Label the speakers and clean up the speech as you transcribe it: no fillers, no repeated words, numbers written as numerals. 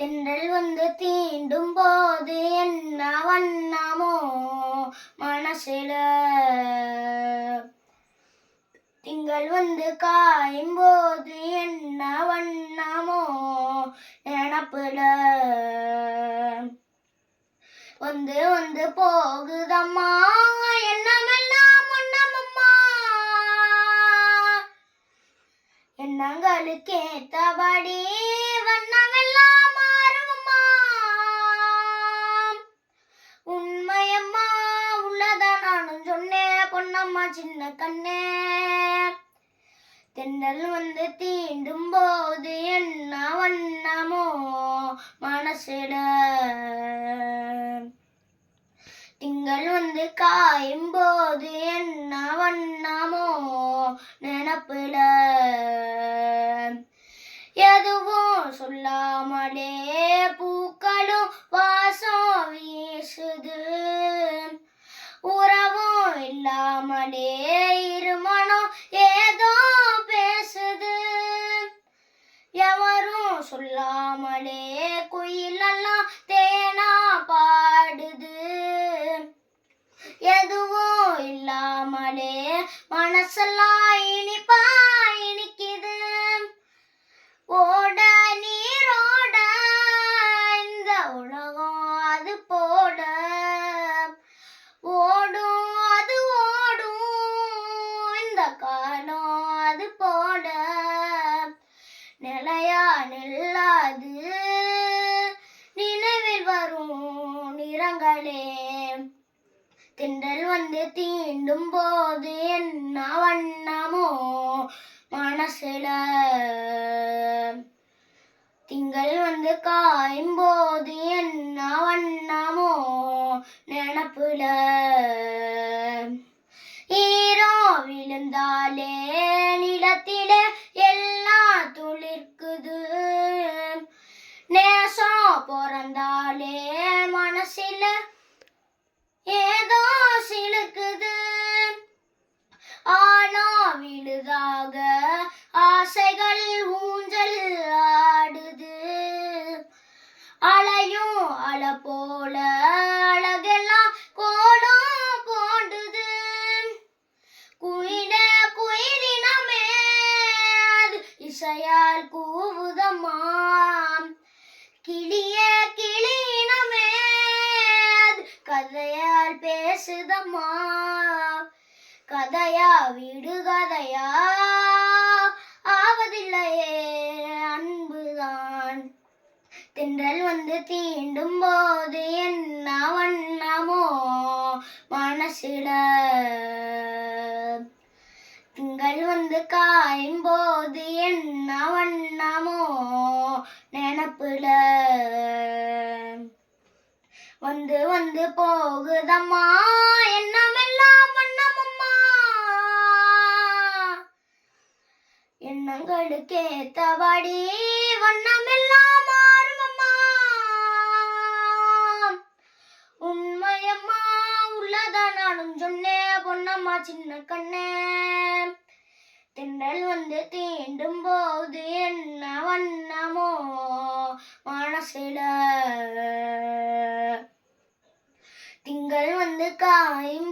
Speaker 1: தென்றல் வந்து தீண்டும் போது என்ன வண்ணமோ மனசுல, திங்கள் வந்து காயும் போது என்ன வண்ணமோ நினப்புல, வந்து வந்து போகுதம்மா எண்ணமெல்லாம் ஒண்ணமம்மா, எண்ணங்களுக்கு ஏத்தபடி வண்ணமெல்லாம் மாறுமம்மா. உண்மையம்மா உள்ளதா நானும் சொன்னேன் பொன்னம்மா சின்ன கண்ணே. தென்றல் வந்து தீண்டும் போது என்ன வண்ணமோ மனசுல, திங்கள் வந்து காயும் போது என்ன வண்ணமோ நினப்புல, எதுவும் சொல்லாமலே பூக்களும் வாசம் வீசுது, உறவும் இல்லாமலே இருமனம் ஏதோ பேசுது, எவரும் சொல்லாமலே குயிலெல்லாம் தேனா பாடுது, எதுவும் இல்லாமலே மனசெல்லாம் இனிப்பா இனிக்குது. ஓட நீரோட இந்த உலகம் அது போட, ஓடும் அது ஓடும் இந்த காலம் அது போட, நிலையா நில்லாது நினைவில் வரும் நிறங்களே. தென்றல் வந்து தீண்டும் போது என்ன வண்ணமோ மனசுல, திங்கள் வந்து காயும் போது என்ன வண்ணமோ நினப்புல, ஈரோ விழுந்தாலே நிலத்திலே எல்லாம் துளிர்க்குது, நேசம் பிறந்தாலே மனசில ஏதோ சிலுக்குது, ஆனா விழுதாக ஆசைகள் ஊஞ்சல் ஆடுது, அலையும் அல போல அழகெல்லாம் கோலம் போடுது, குயில குயிலினமே அது இசையால் கூவுதம்மா, கிளிய கிளியினமே அது கதையால் பேசுதம்மா, கதையா விடுகதையா ஆவதில்லையே அன்புதான். தென்றல் வந்து தீண்டும் போது என்ன வண்ணமோ மனசுல, திங்கள் வந்து காயும் போது என்ன வண்ணமோ நினப்புல, வந்து வந்து போகுதம்மா எண்ணமெல்லாம் வண்ணமம்மா, எண்ணங்களுக்கு ஏத்தபடி வண்ணமெல்லாம் மாறுமம்மா. உண்மையம்மா உள்ளதா நானும் சொன்னேன் பொன்னம்மா சின்ன கண்ணே. தென்றல் வந்து தீண்டும் போது என்ன வண்ணமோ மனசுல, திங்கள் வந்து காயும்